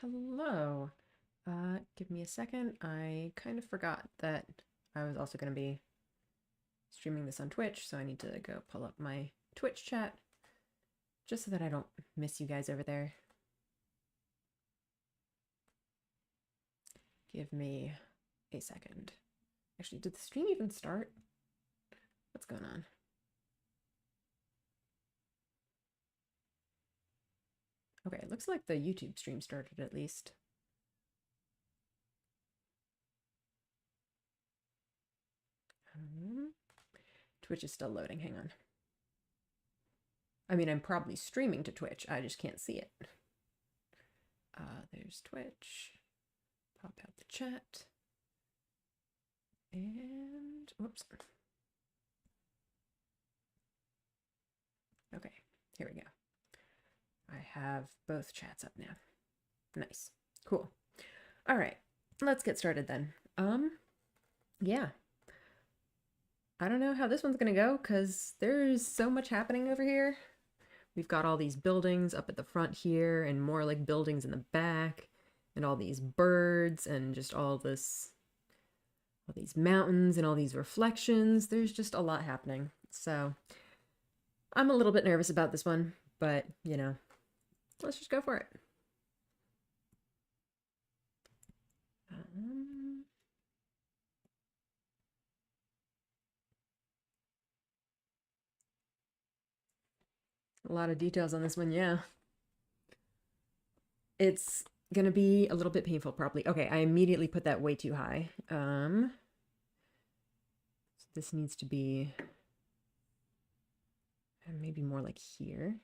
Hello. Give me a second. I kind of forgot that I was also going to be streaming this on Twitch, so I need to go pull up my Twitch chat just so that I don't miss you guys over there. Give me a second. Actually, did the stream even start? What's going on? Okay, it looks like the YouTube stream started at least. Twitch is still loading, hang on. I mean, I'm probably streaming to Twitch, I just can't see it. There's Twitch. Pop out the chat. And, whoops. Okay, here we go. I have both chats up now. Nice. Cool. All right, let's get started then. Yeah. I don't know how this one's gonna go because there's so much happening over here. We've got all these buildings up at the front here and more like buildings in the back and all these birds and just all these mountains and all these reflections. There's just a lot happening. So I'm a little bit nervous about this one, but you know, let's just go for it. A lot of details on this one, yeah. It's gonna be a little bit painful probably. Okay, I immediately put that way too high. So this needs to be maybe more like here.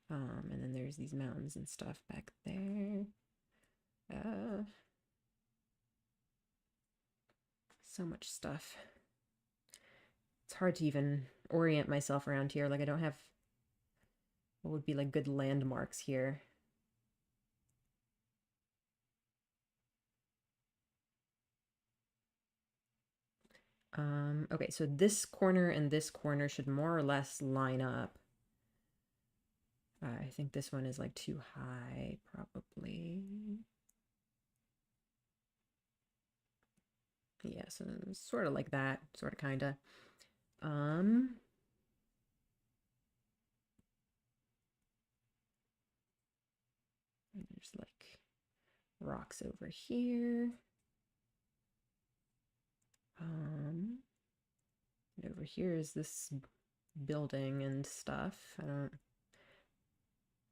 And then there's these mountains and stuff back there. So much stuff. It's hard to even orient myself around here. Like I don't have what would be like good landmarks here. Okay, so this corner and this corner should more or less line up. I think this one is like too high, probably. Yeah, so sort of like that, sort of, kind of. There's like rocks over here. And over here is this building and stuff. I don't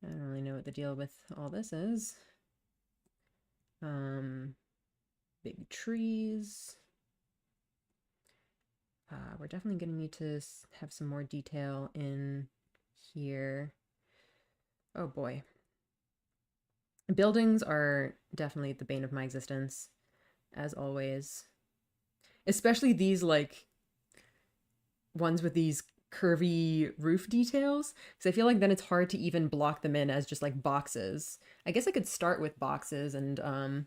really know what the deal with all this is. Big trees. We're definitely going to need to have some more detail in here. Oh boy. Buildings are definitely the bane of my existence, as always. Especially these, like, ones with these curvy roof details, because I feel like then it's hard to even block them in as just, like, boxes. I guess I could start with boxes and,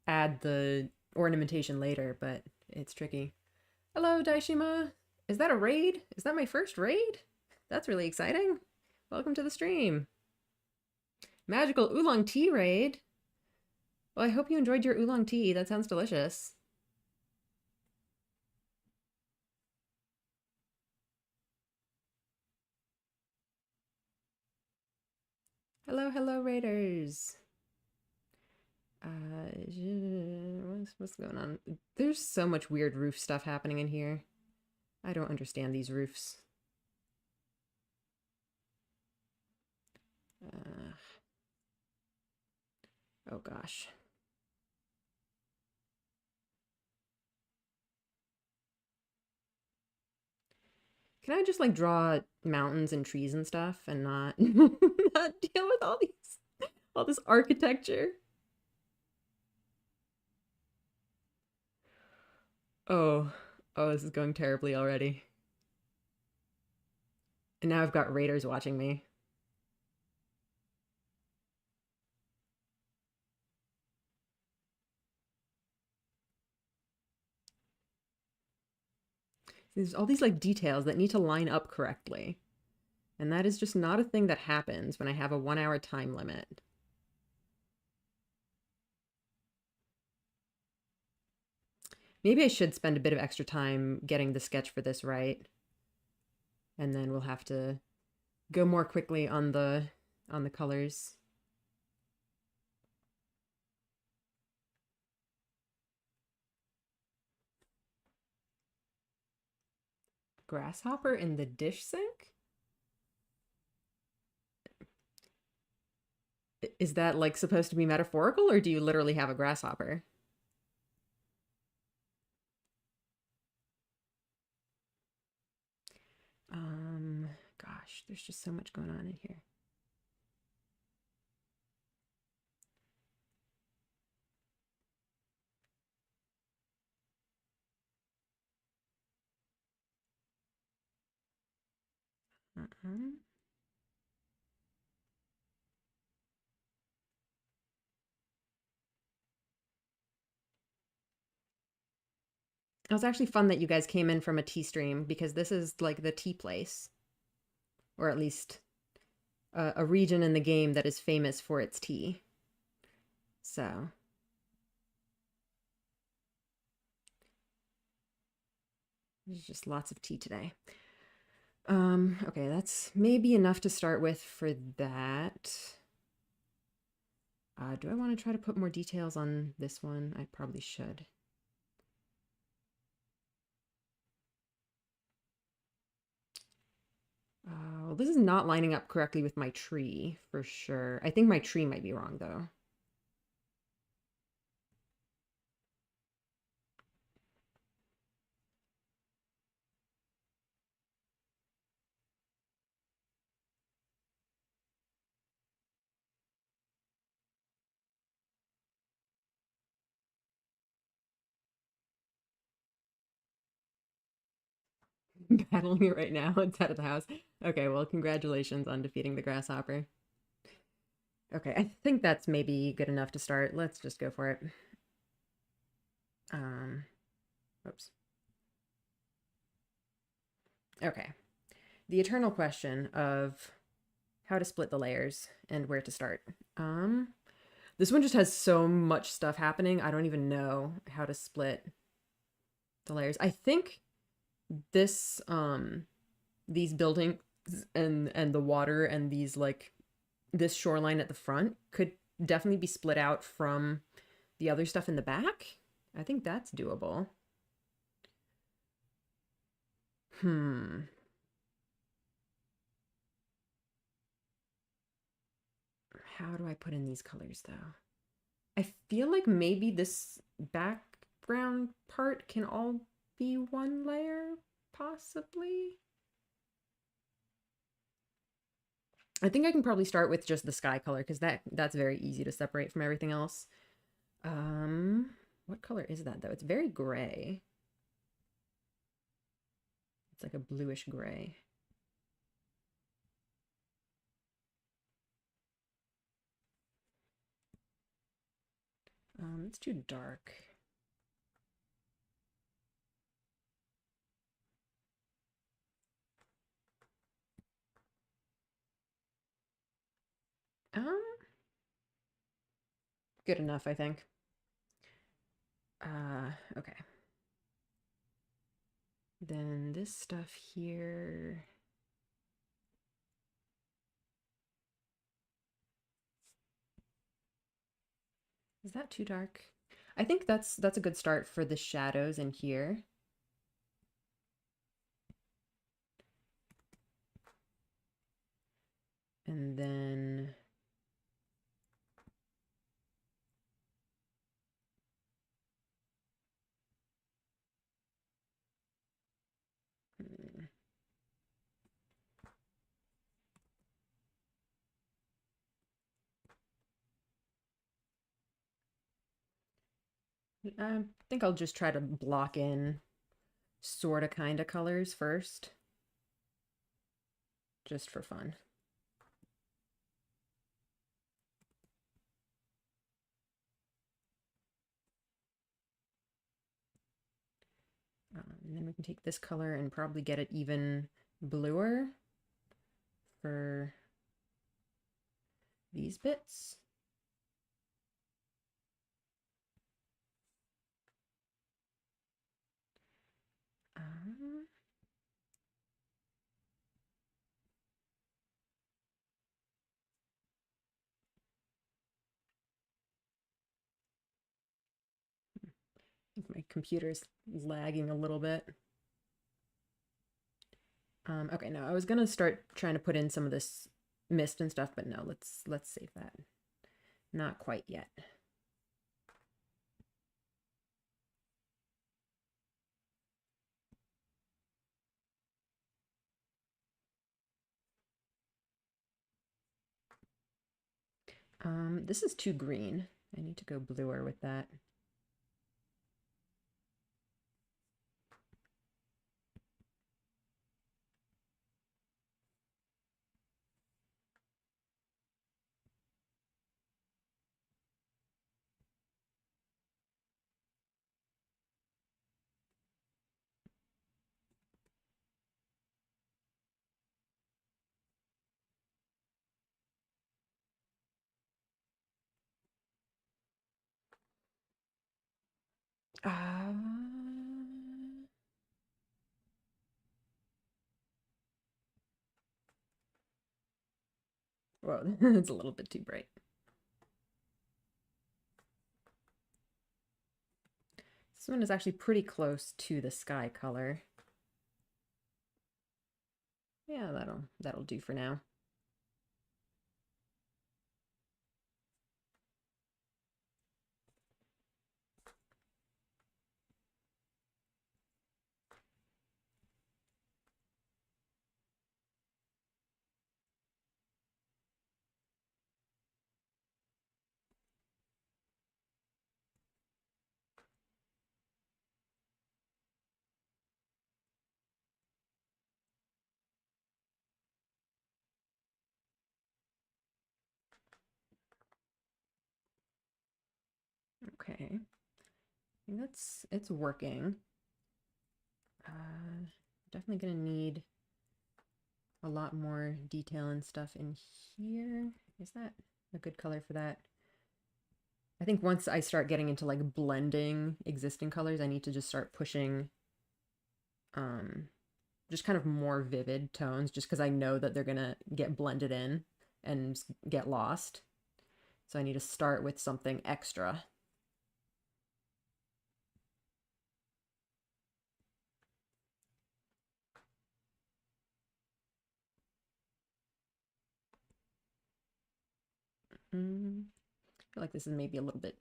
add the ornamentation later, but it's tricky. Hello, Daishima! Is that a raid? Is that my first raid? That's really exciting. Welcome to the stream. Magical oolong tea raid? Well, I hope you enjoyed your oolong tea. That sounds delicious. Hello, hello, raiders. What's going on? There's so much weird roof stuff happening in here. I don't understand these roofs. Oh gosh. Can I just like draw mountains and trees and stuff and not not deal with all this architecture? Oh, this is going terribly already. And now I've got raiders watching me. There's all these like details that need to line up correctly. And that is just not a thing that happens when I have a 1 hour time limit. Maybe I should spend a bit of extra time getting the sketch for this right. And then we'll have to go more quickly on the colors. Grasshopper in the dish sink? Is that like supposed to be metaphorical, or do you literally have a grasshopper? Gosh, there's just so much going on in here. Uh-uh. It was actually fun that you guys came in from a tea stream, because this is like the tea place, or at least a region in the game that is famous for its tea. So there's just lots of tea today. Okay, that's maybe enough to start with for that. Do I want to try to put more details on this one? I probably should. Well, this is not lining up correctly with my tree, for sure. I think my tree might be wrong, though. Battling it right now. It's out of the house. Okay, well, congratulations on defeating the grasshopper. Okay, I think that's maybe good enough to start. Let's just go for it. Oops. Okay. The eternal question of how to split the layers and where to start. This one just has so much stuff happening. I don't even know how to split the layers. I think this these buildings and the water and these like this shoreline at the front could definitely be split out from the other stuff in the back. I think that's doable. How do I put in these colors though? I feel like maybe this background part can all be one layer, possibly. I think I can probably start with just the sky color, because that's very easy to separate from everything else. What color is that though? It's very gray. It's like a bluish gray. It's too dark. Um, Good enough, I think. Okay. Then this stuff here. Is that too dark? I think that's a good start for the shadows in here. And then I think I'll just try to block in sort of kind of colors first, just for fun. And then we can take this color and probably get it even bluer for these bits. I think my computer's lagging a little bit. Okay, no, I was gonna start trying to put in some of this mist and stuff, but no, let's save that. Not quite yet. This is too green. I need to go bluer with that. Well, it's a little bit too bright. This one is actually pretty close to the sky color. Yeah, that'll do for now. Okay. I think it's working. Definitely gonna need a lot more detail and stuff in here. Is that a good color for that? I think once I start getting into like blending existing colors, I need to just start pushing just kind of more vivid tones, just because I know that they're gonna get blended in and get lost. So I need to start with something extra. I feel like this is maybe a little bit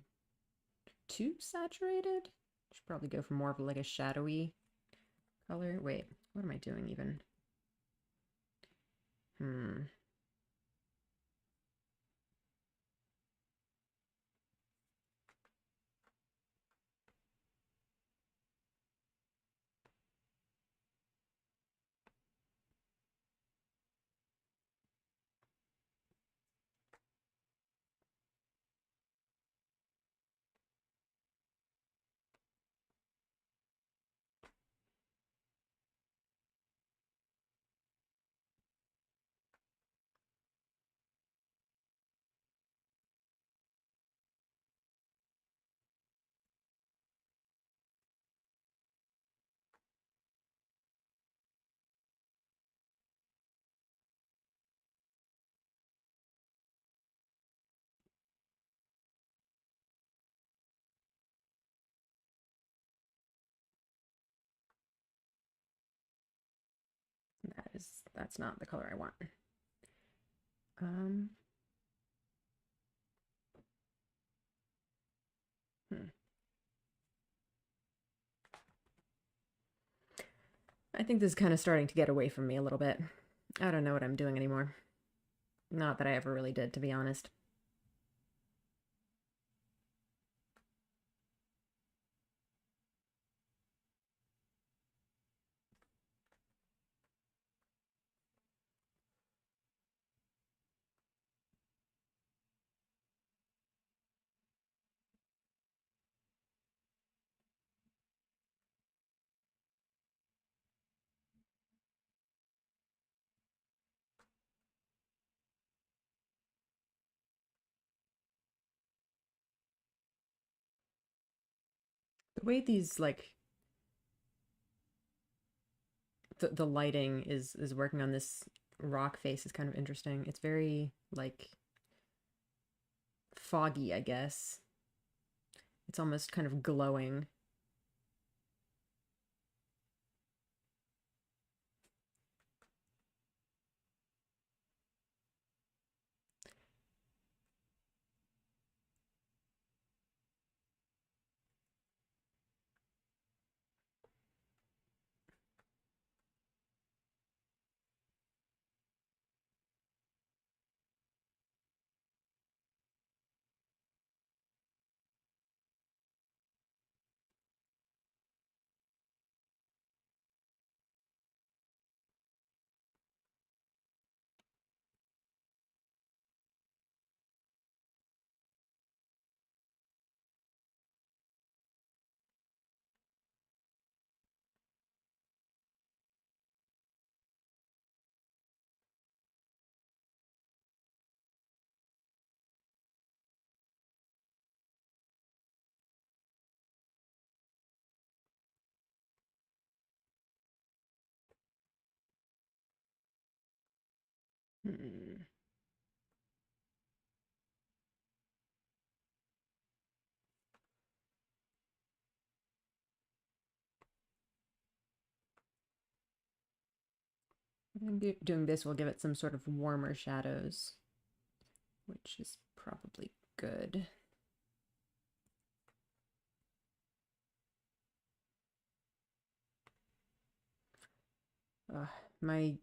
too saturated. Should probably go for more of like a shadowy color. Wait, what am I doing even? That's not the color I want. I think this is kind of starting to get away from me a little bit. I don't know what I'm doing anymore. Not that I ever really did, to be honest. way these like the lighting is working on this rock face is kind of interesting. It's very like foggy, I guess. It's almost kind of glowing. Hmm. Doing this will give it some sort of warmer shadows, which is probably good. My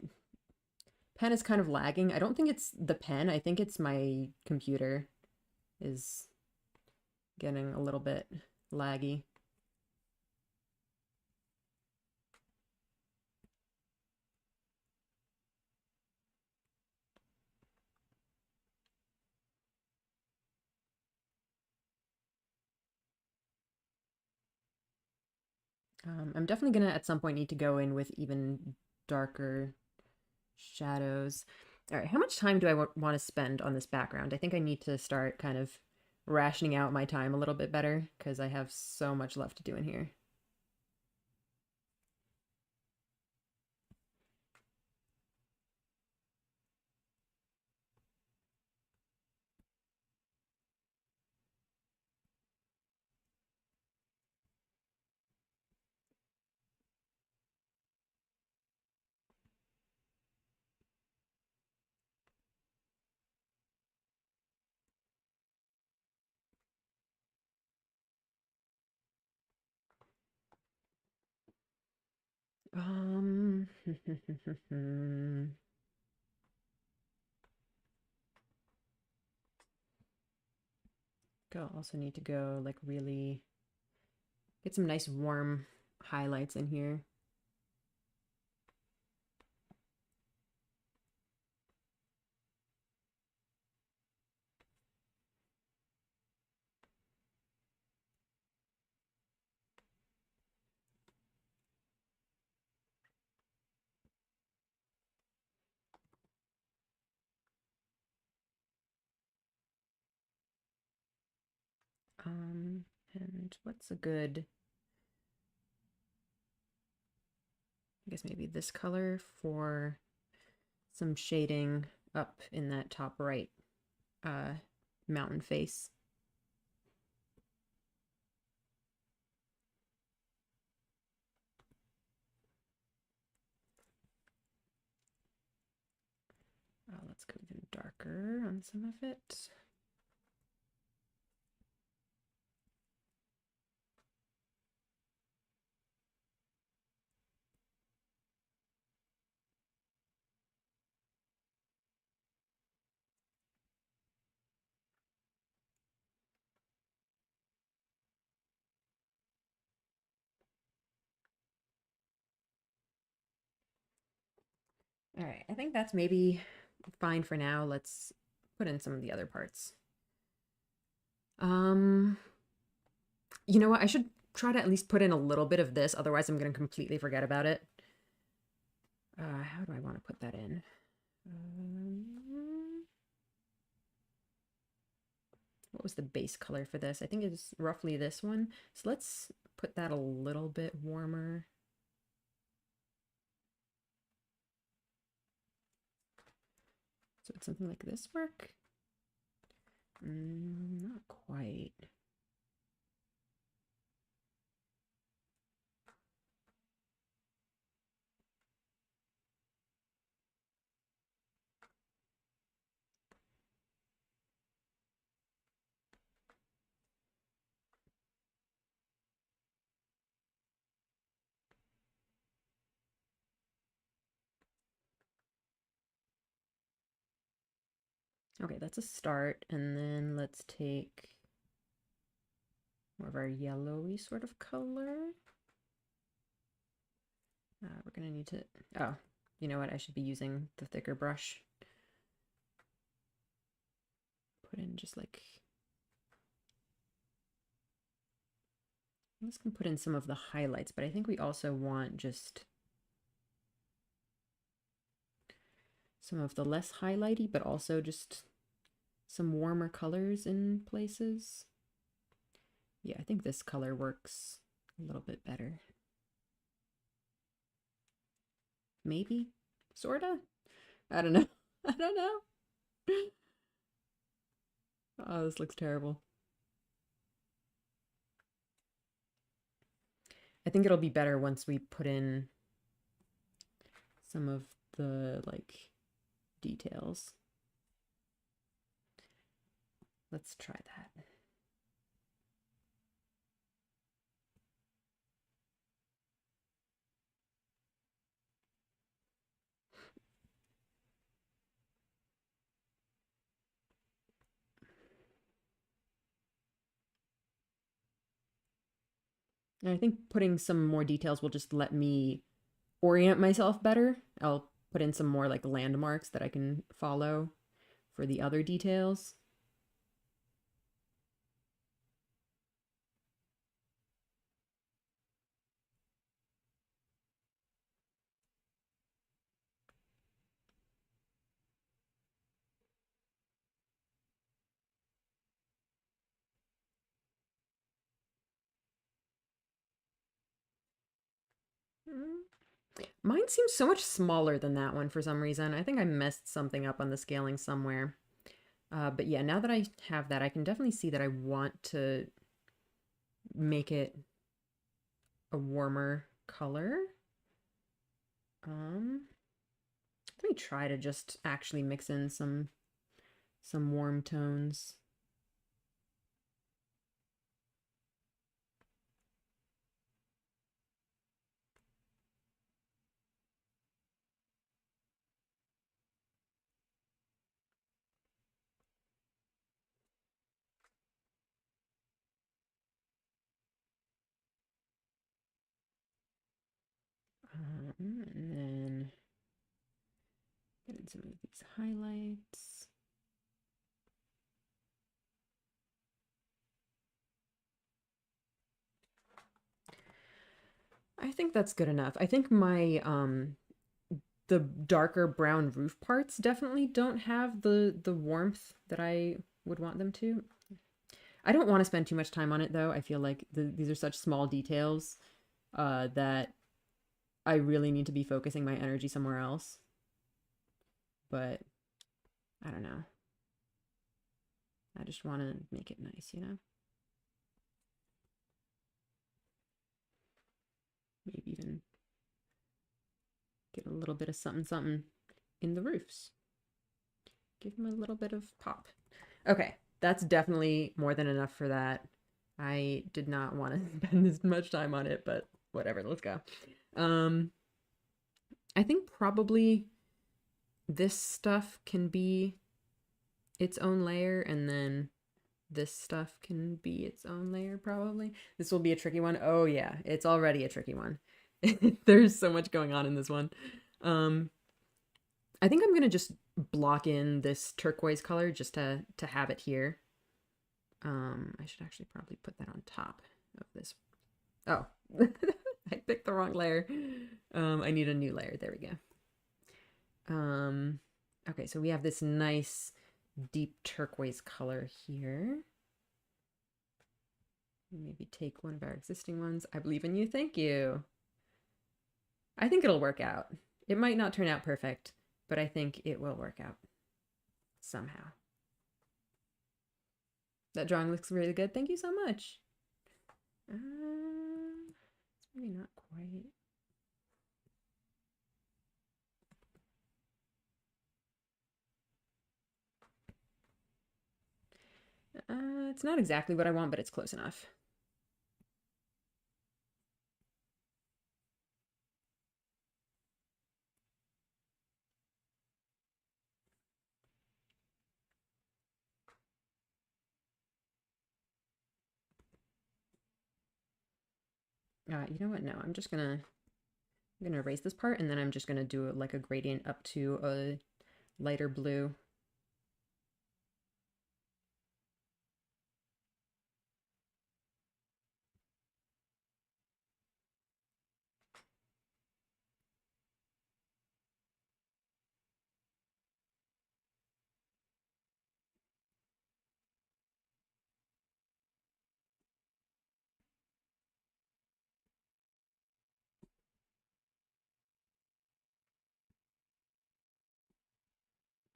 pen is kind of lagging. I don't think it's the pen. I think it's my computer is getting a little bit laggy. I'm definitely gonna at some point need to go in with even darker shadows. All right, how much time do I want to spend on this background? I think I need to start kind of rationing out my time a little bit better because I have so much left to do in here. Um, also need to go like really get some nice warm highlights in here. And what's a good, I guess maybe this color for some shading up in that top right uh, mountain face. Let's go even darker on some of it. All right, I think that's maybe fine for now. Let's put in some of the other parts. You know what? I should try to at least put in a little bit of this, otherwise I'm going to completely forget about it. How do I want to put that in? What was the base color for this? I think it's roughly this one. So let's put that a little bit warmer. So would something like this work? Not quite. Okay, that's a start. And then let's take more of our yellowy sort of color. We're gonna need to, oh, you know what? I should be using the thicker brush. Put in just like, I'm just gonna put in some of the highlights, but I think we also want just some of the less highlighty, but also just some warmer colors in places. Yeah, I think this color works a little bit better. Maybe, sorta. I don't know. I don't know. Oh, this looks terrible. I think it'll be better once we put in some of the like details. Let's try that. And I think putting some more details will just let me orient myself better. I'll put in some more like landmarks that I can follow for the other details. Mine seems so much smaller than that one for some reason. I think I messed something up on the scaling somewhere. But yeah, now that I have that, I can definitely see that I want to make it a warmer color. Let me try to just actually mix in some warm tones. And then get in some of these highlights. I think that's good enough. I think my the darker brown roof parts definitely don't have the warmth that I would want them to. I don't want to spend too much time on it though. I feel like these are such small details that I really need to be focusing my energy somewhere else. But I don't know. I just want to make it nice, you know? Maybe even get a little bit of something something in the roofs. Give them a little bit of pop. Okay, that's definitely more than enough for that. I did not want to spend this much time on it, but whatever, let's go. I think probably this stuff can be its own layer, and then this stuff can be its own layer probably. This will be a tricky one. Oh yeah, it's already a tricky one. There's so much going on in this one. I think I'm gonna just block in this turquoise color just to have it here. I should actually probably put that on top of this. Oh, I picked the wrong layer. I need a new layer. There we go. Okay, so we have this nice deep turquoise color here. Maybe take one of our existing ones. I believe in you. Thank you. I think it'll work out. It might not turn out perfect, but I think it will work out somehow. That drawing looks really good. Thank you so much. It's maybe not quite. It's not exactly what I want, but it's close enough. You know what? No, I'm gonna erase this part, and then I'm just gonna do it like a gradient up to a lighter blue.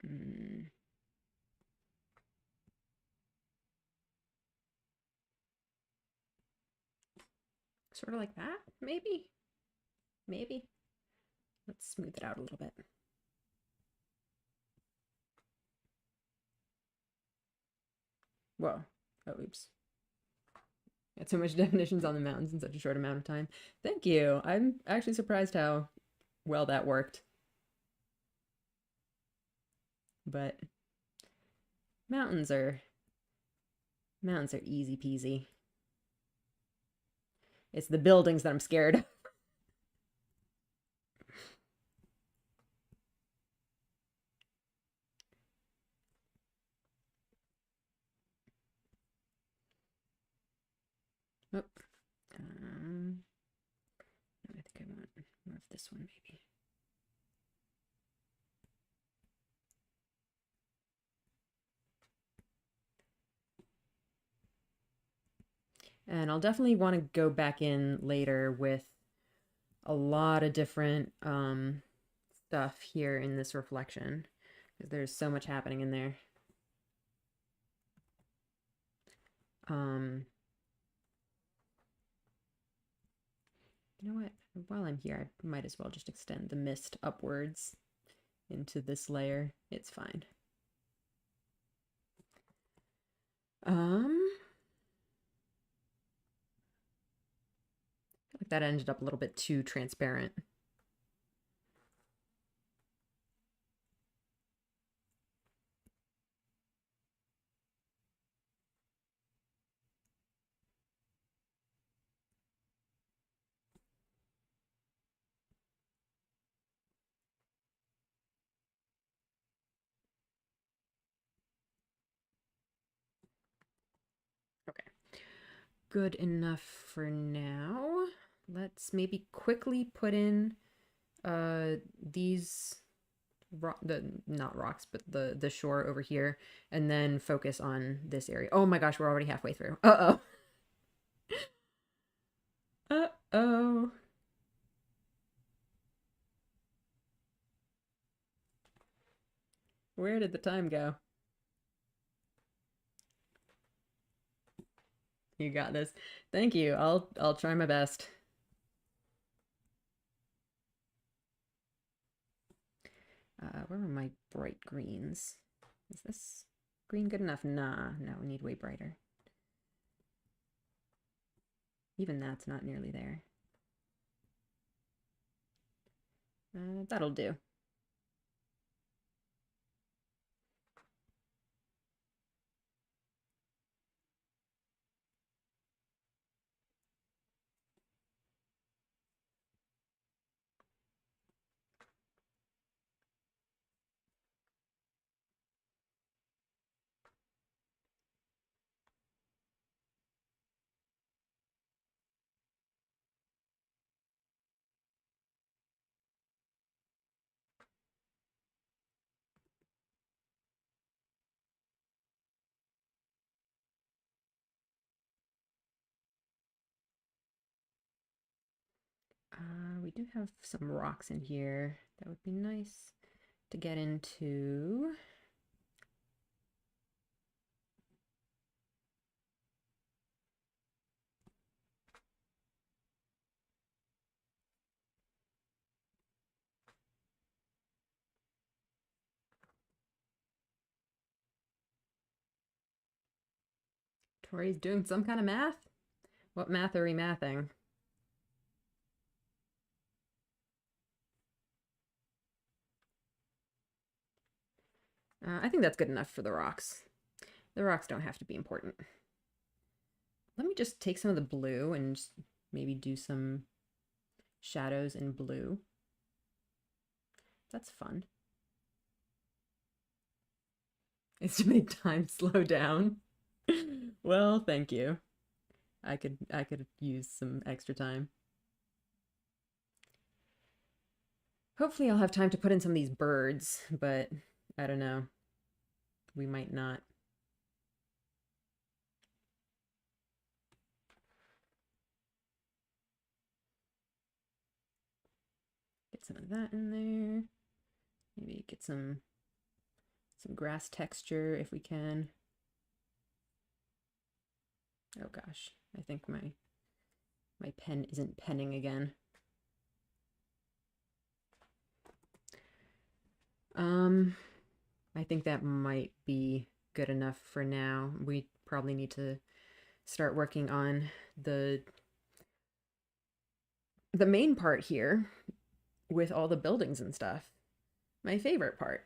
Mm. Sort of like that, maybe? Maybe. Let's smooth it out a little bit. Whoa. Oh, oops. Got so much definitions on the mountains in such a short amount of time. Thank you. I'm actually surprised how well that worked. But mountains are easy peasy. It's the buildings that I'm scared of. Oh, I think I want more of this one, maybe. And I'll definitely want to go back in later with a lot of different stuff here in this reflection, because there's so much happening in there. You know what? While I'm here, I might as well just extend the mist upwards into this layer. It's fine. I feel like that ended up a little bit too transparent. Okay. Good enough for now. Let's maybe quickly put in these not rocks, but the shore over here, and then focus on this area. Oh my gosh, we're already halfway through. Uh-oh. Uh-oh. Where did the time go? You got this. Thank you. I'll try my best. Where are my bright greens? Is this green good enough? Nah, no, we need way brighter. Even that's not nearly there. That'll do. we do have some rocks in here that would be nice to get into. Tori's doing some kind of math? What math are we mathing? I think that's good enough for the rocks. The rocks don't have to be important. Let me just take some of the blue and just maybe do some shadows in blue. That's fun. Estimate time, slow down. Well, thank you. I could use some extra time. Hopefully I'll have time to put in some of these birds, but I don't know. We might not. Get some of that in there. Maybe get some grass texture if we can. Oh gosh, I think my pen isn't penning again. I think that might be good enough for now. We probably need to start working on the main part here with all the buildings and stuff. My favorite part.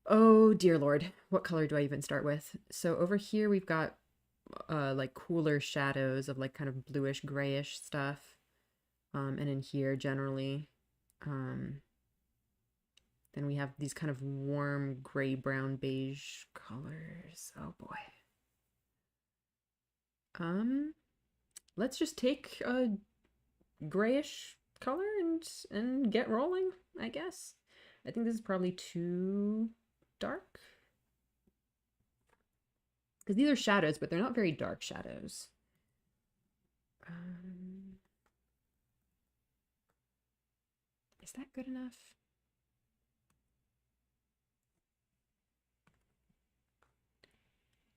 Oh dear Lord, what color do I even start with? So over here we've got like cooler shadows of like kind of bluish grayish stuff. And in here generally. Then we have these kind of warm gray, brown, beige colors. Oh boy. Let's just take a grayish color and get rolling, I guess. I think this is probably too dark. Because these are shadows, but they're not very dark shadows. Is that good enough?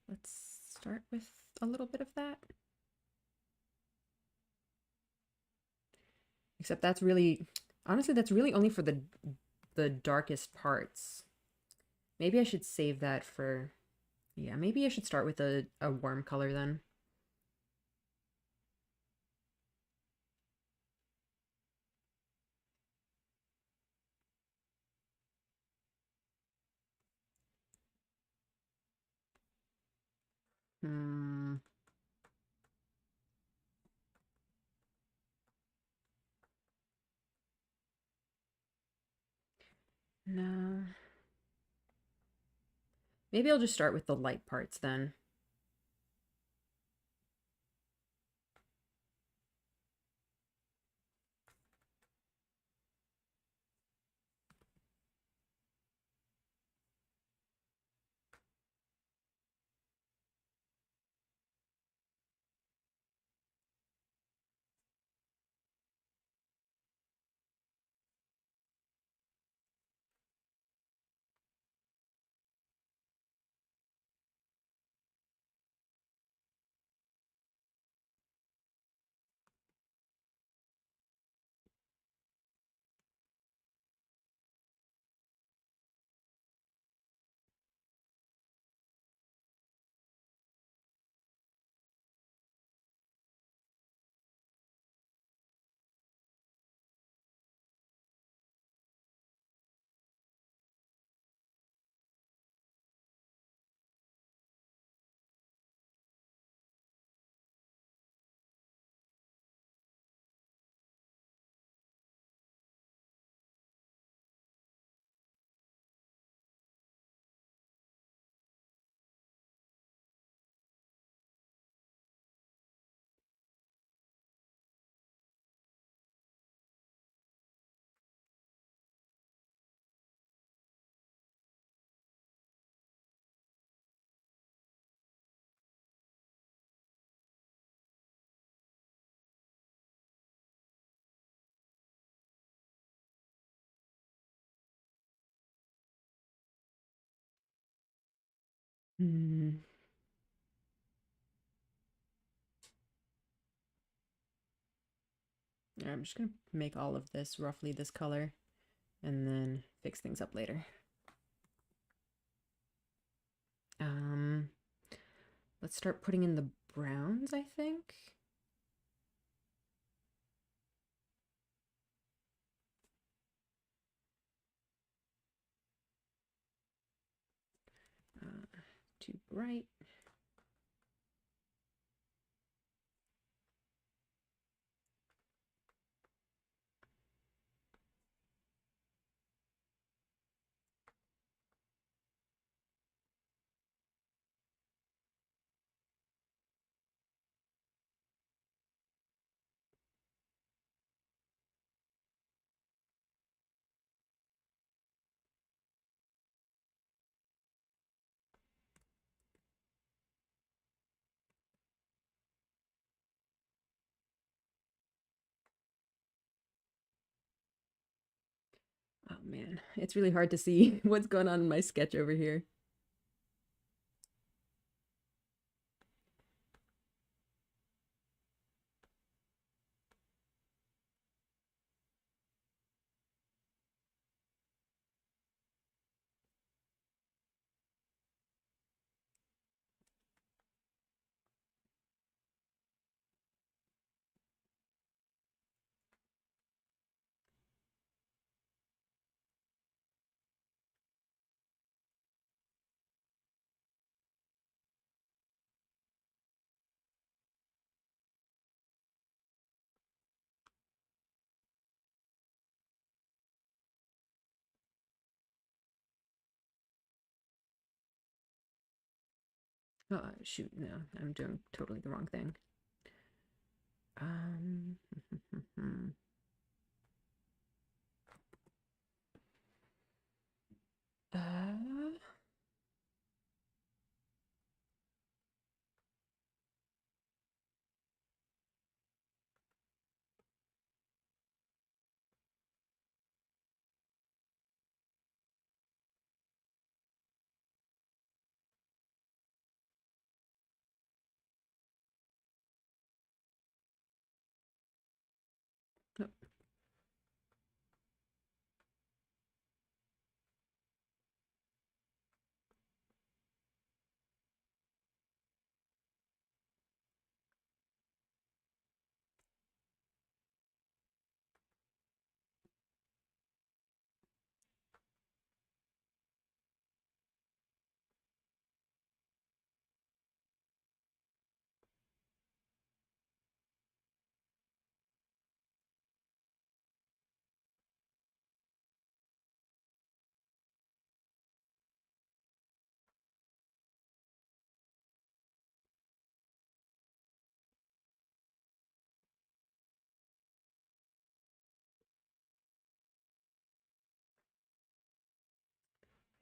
Let's start with a little bit of that. Except that's really, honestly, that's really only for the darkest parts. Maybe I should save that for, yeah, maybe I should start with a warm color then. Hmm. No. Maybe I'll just start with the light parts then. Hmm. I'm just gonna make all of this roughly this color and then fix things up later. Um, let's start putting in the browns, I think. Too bright. Oh man, it's really hard to see what's going on in my sketch over here. Oh, shoot, no, I'm doing totally the wrong thing. Um, uh, oh,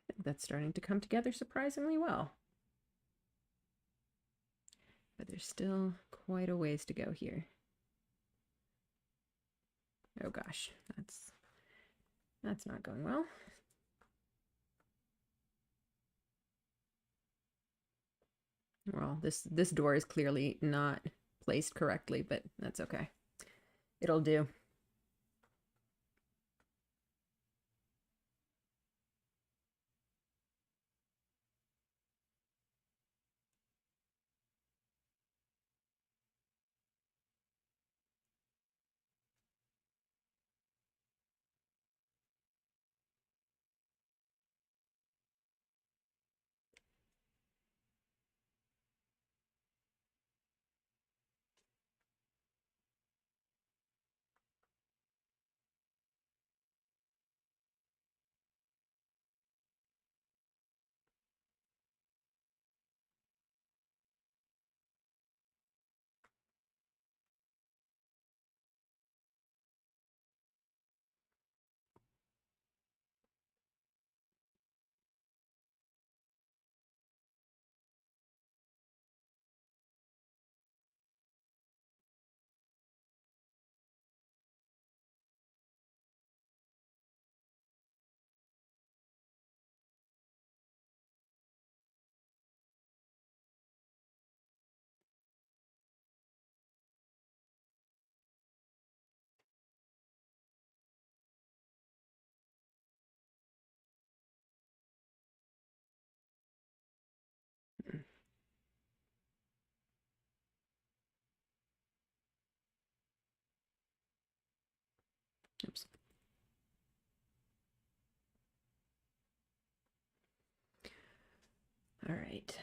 I think that's starting to come together surprisingly well. But there's still quite a ways to go here. Oh gosh, that's not going well. Well, this door is clearly not placed correctly, but that's okay. It'll do. Oops. All right.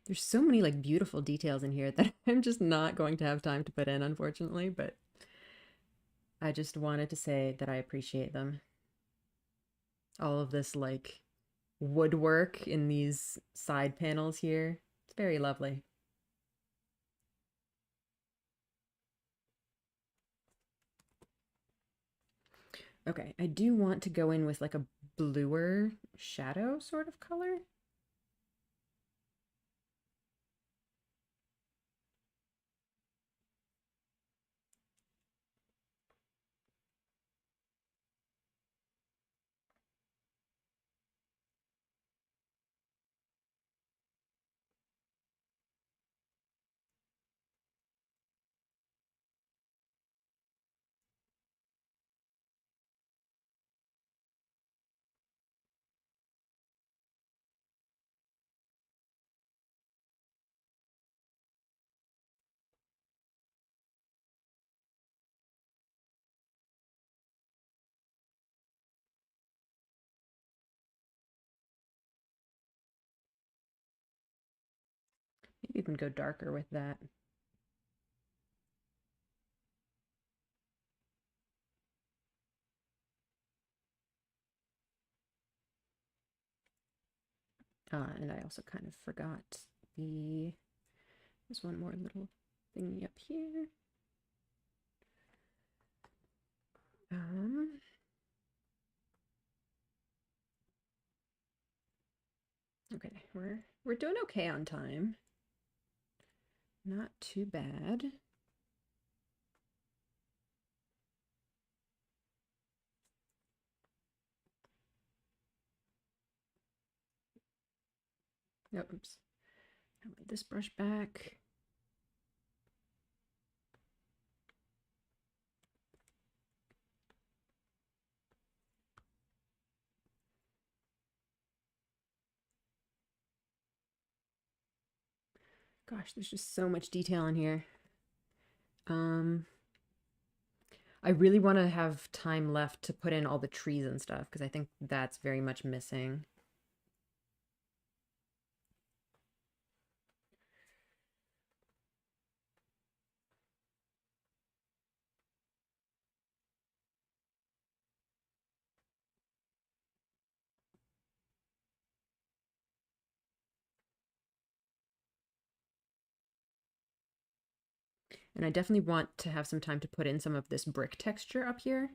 There's so many like beautiful details in here that I'm just not going to have time to put in, unfortunately, but I just wanted to say that I appreciate them. All of this like woodwork in these side panels here. It's very lovely. Okay, I do want to go in with like a bluer shadow sort of color. Maybe even go darker with that. And I also kind of forgot there's one more little thingy up here. Okay, we're doing okay on time. Not too bad. Oh, oops. I'll move this brush back. Gosh, there's just so much detail in here. I really want to have time left to put in all the trees and stuff because I think that's very much missing. And I definitely want to have some time to put in some of this brick texture up here.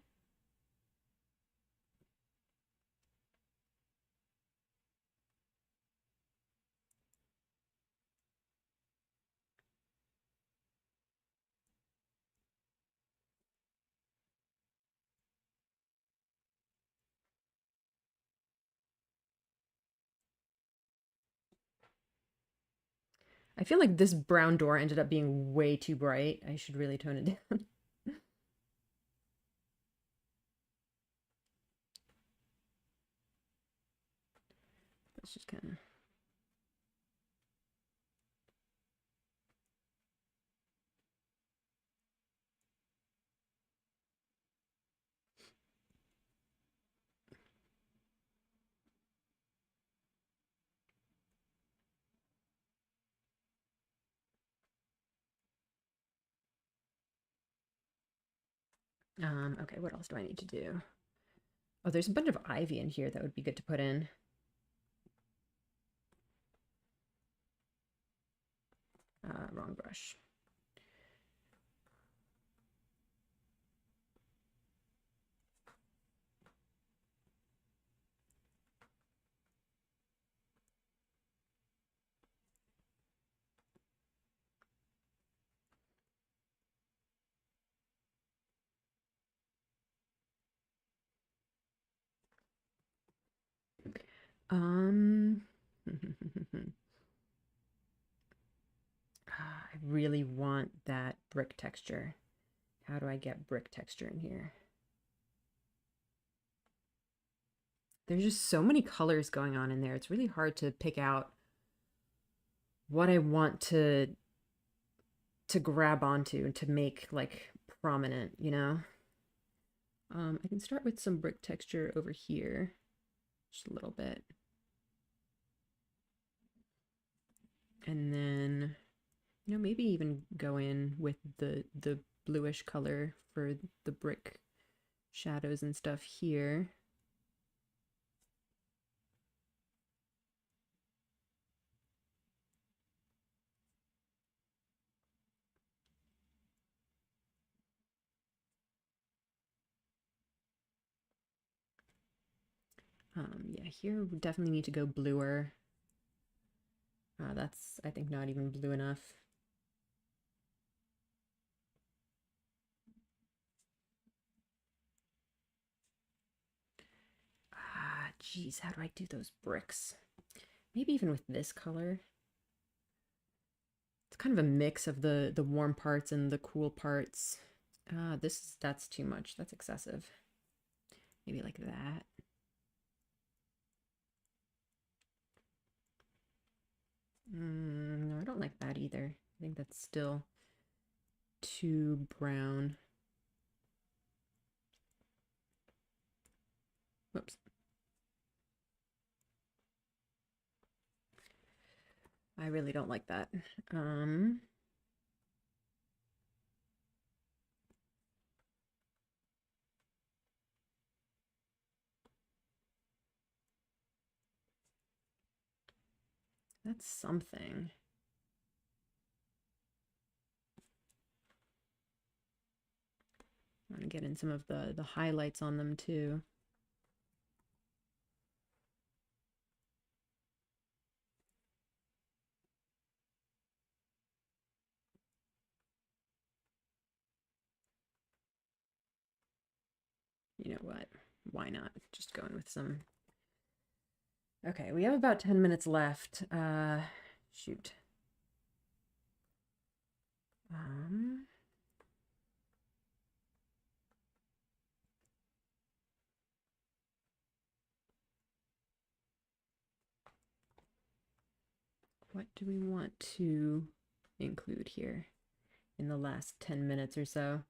I feel like this brown door ended up being way too bright. I should really tone it down. Let's just kind of... Okay, what else do I need to do? Oh, there's a bunch of ivy in here that would be good to put in. Wrong brush. Um, I really want that brick texture. How do I get brick texture in here? There's just so many colors going on in there. It's really hard to pick out what I want to grab onto and to make like prominent, you know? I can start with some brick texture over here, just a little bit. And then, you know, maybe even go in with the bluish color for the brick shadows and stuff here. Yeah, here we definitely need to go bluer. That's, I think, not even blue enough. Geez, how do I do those bricks? Maybe even with this color. It's kind of a mix of the warm parts and the cool parts. That's too much. That's excessive. Maybe like that. No, I don't like that either. I think that's still too brown. Whoops. I really don't like that. That's something. I want to get in some of the highlights on them too. You know what? Why not? Just going with some. Okay, we have about 10 minutes left. Shoot. Um, what do we want to include here in the last 10 minutes or so?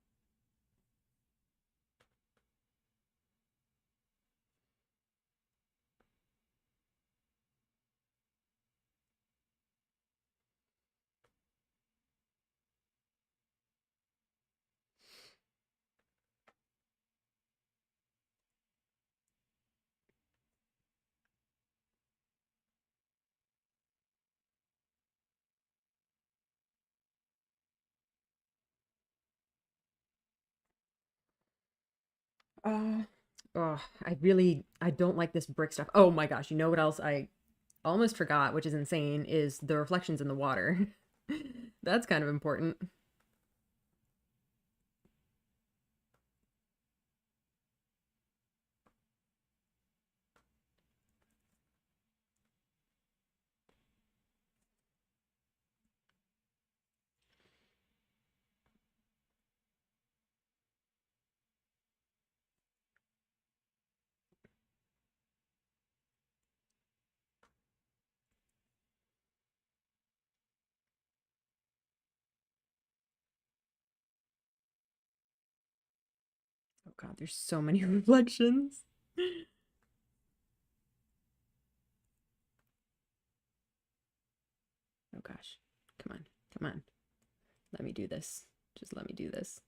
Uh, oh, I don't like this brick stuff. Oh my gosh, you know what else I almost forgot, which is insane, is the reflections in the water. That's kind of important. Oh God, there's so many reflections. Oh gosh, come on, come on. Let me do this. Just let me do this.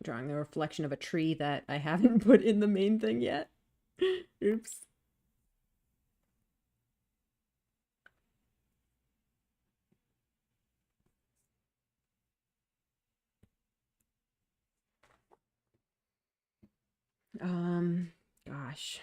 Drawing the reflection of a tree that I haven't put in the main thing yet. Oops. Gosh.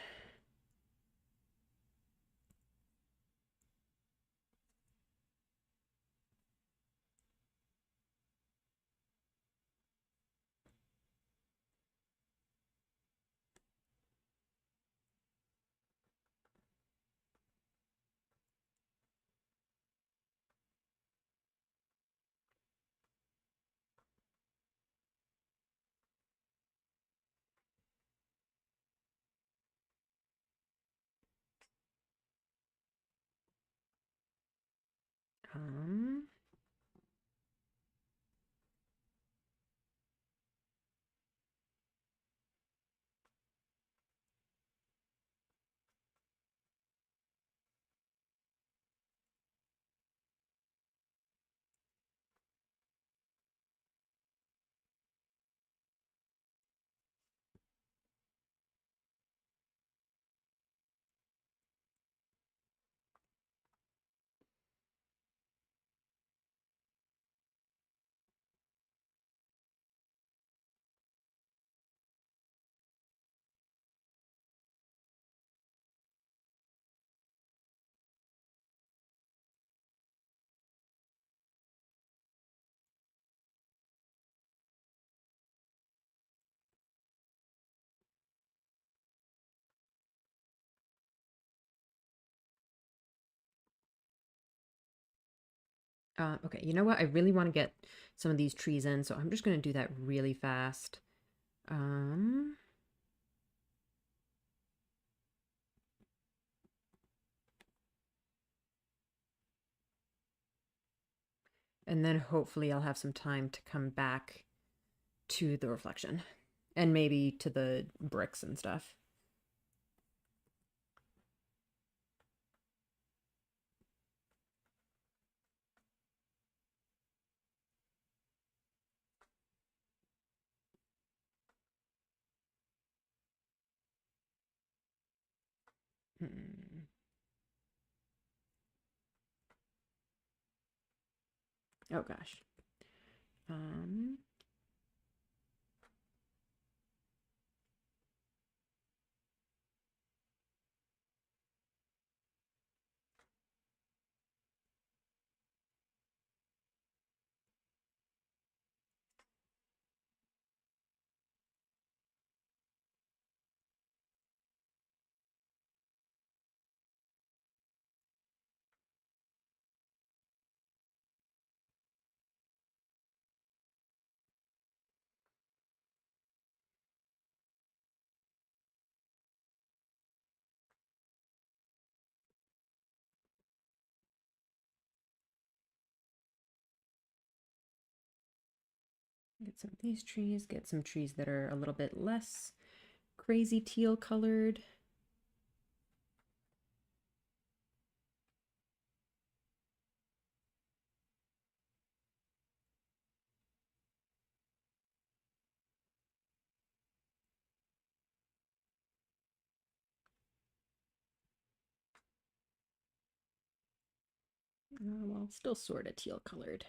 Um, okay, you know what? I really want to get some of these trees in, so I'm just going to do that really fast. Um, and then hopefully I'll have some time to come back to the reflection and maybe to the bricks and stuff. Hmm. Oh gosh. Um, get some of these trees, get some trees that are a little bit less crazy teal colored. Well, still sort of teal colored.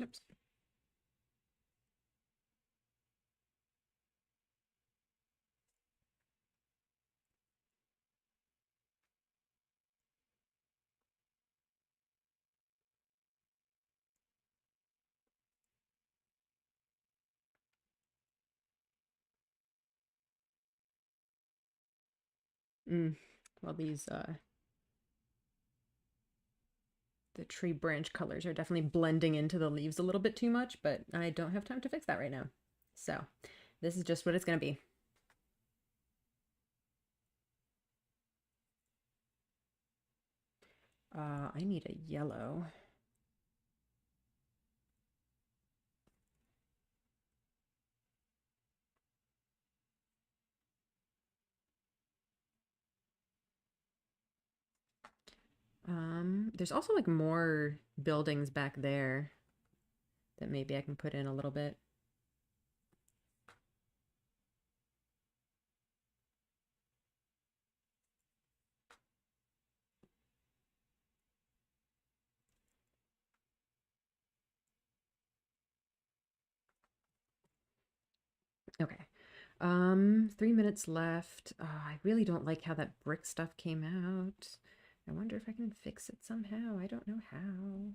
Oops. Well, these the tree branch colors are definitely blending into the leaves a little bit too much, but I don't have time to fix that right now. So this is just what it's going to be. I need a yellow. There's also like more buildings back there that maybe I can put in a little bit. Okay. 3 minutes left. I really don't like how that brick stuff came out. I wonder if I can fix it somehow. I don't know how.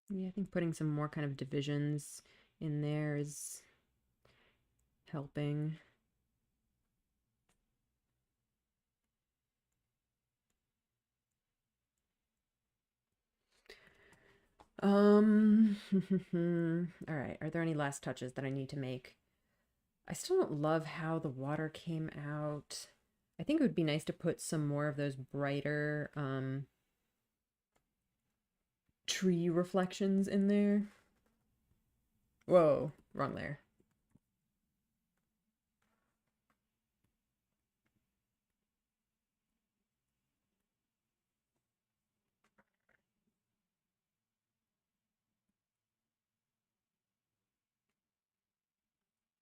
Yeah, I think putting some more kind of divisions in there is helping. All right. Are there any last touches that I need to make? I still don't love how the water came out. I think it would be nice to put some more of those brighter tree reflections in there. Whoa, wrong layer.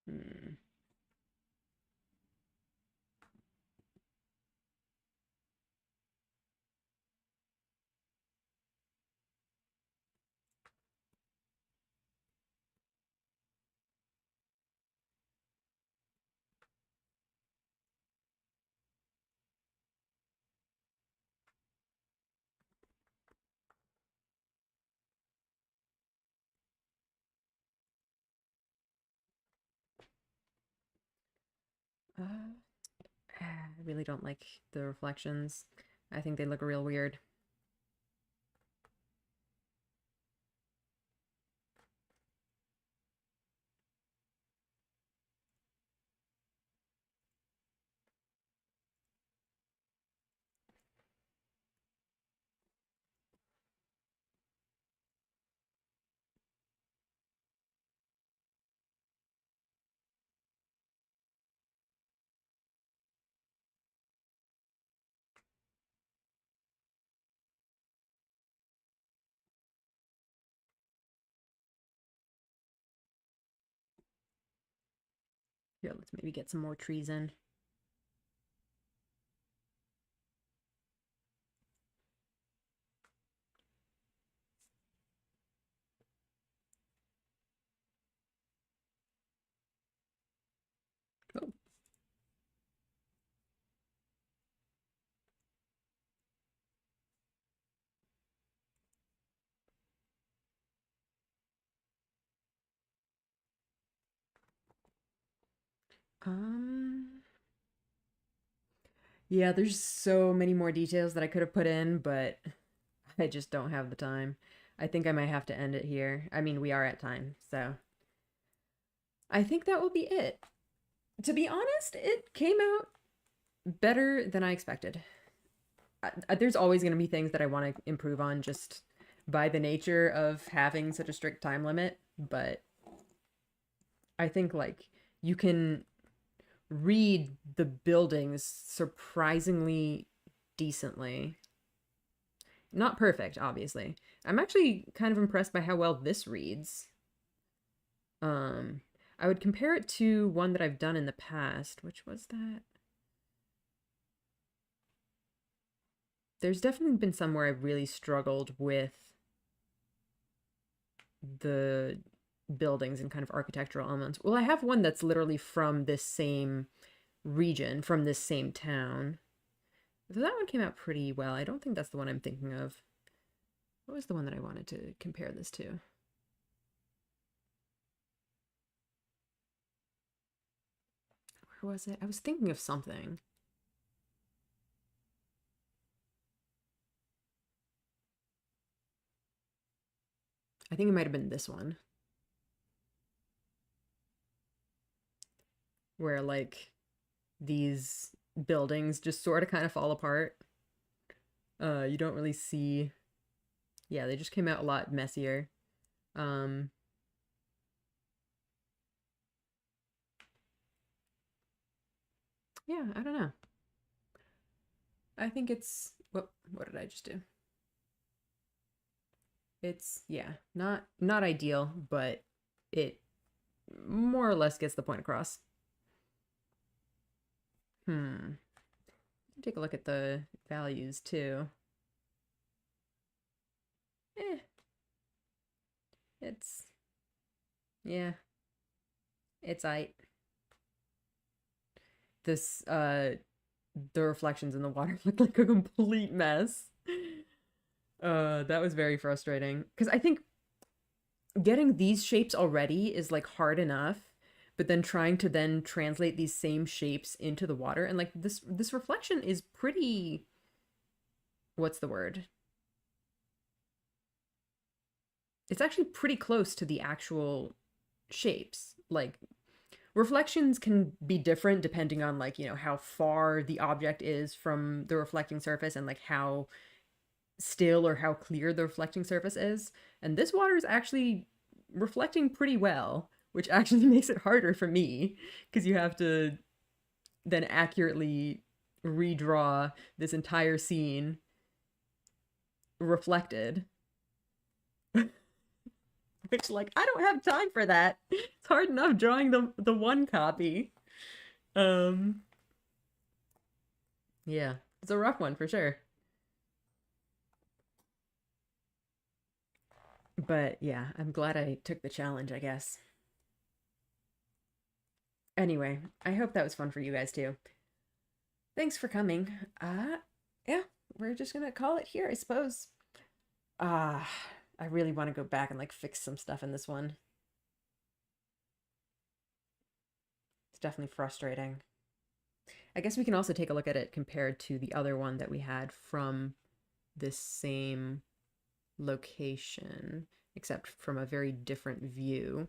Hmm. Uh, I really don't like the reflections. I think they look real weird. Here, let's maybe get some more trees in. Oh. Um, yeah, there's so many more details that I could have put in, but I just don't have the time. I think I might have to end it here. I mean, we are at time, so I think that will be it. To be honest, it came out better than I expected. There's always going to be things that I want to improve on just by the nature of having such a strict time limit, but I think like you can read the buildings surprisingly decently. Not perfect, obviously. I'm actually kind of impressed by how well this reads. Um, I would compare it to one that I've done in the past. Which was that? There's definitely been some where I really struggled with the buildings and kind of architectural elements. Well, I have one that's literally from this same region, from this same town. So that one came out pretty well. I don't think that's the one I'm thinking of. What was the one that I wanted to compare this to? Where was it? I was thinking of something. I think it might have been this one. Where like these buildings just sort of kind of fall apart. You don't really see. Yeah, they just came out a lot messier. Um, yeah, I don't know. I think it's what did I just do? It's yeah, not ideal, but it more or less gets the point across. Hmm. Take a look at the values too. Eh, it's yeah, it's this the reflections in the water look like a complete mess. That was very frustrating because I think getting these shapes already is like hard enough, but then trying to then translate these same shapes into the water and like this reflection is pretty, what's the word? It's actually pretty close to the actual shapes. Like reflections can be different depending on like, you know, how far the object is from the reflecting surface and like how still or how clear the reflecting surface is. And this water is actually reflecting pretty well, which actually makes it harder for me because you have to then accurately redraw this entire scene reflected. Which like I don't have time for that. It's hard enough drawing the one copy. Um yeah, it's a rough one for sure. But yeah, I'm glad I took the challenge, I guess. Anyway, I hope that was fun for you guys too. Thanks for coming. Yeah, we're just gonna call it here, I suppose. Ah, I really want to go back and like fix some stuff in this one. It's definitely frustrating. I guess we can also take a look at it compared to the other one that we had from this same location, except from a very different view,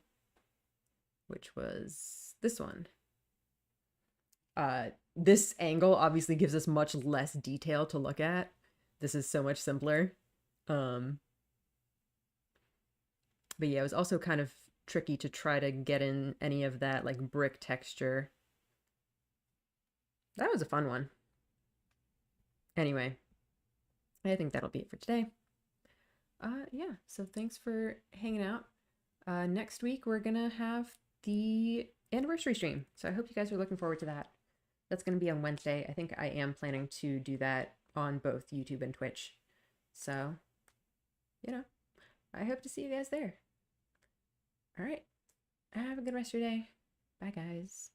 which was this one. This angle obviously gives us much less detail to look at. This is so much simpler. Um, but yeah, it was also kind of tricky to try to get in any of that like brick texture. That was a fun one. Anyway, I think that'll be it for today. Yeah, so thanks for hanging out. Next week we're gonna have the anniversary stream, so I hope you guys are looking forward to that. That's gonna be on Wednesday. I think I am planning to do that on both YouTube and Twitch. So, you know, I hope to see you guys there. All right, have a good rest of your day. Bye, guys.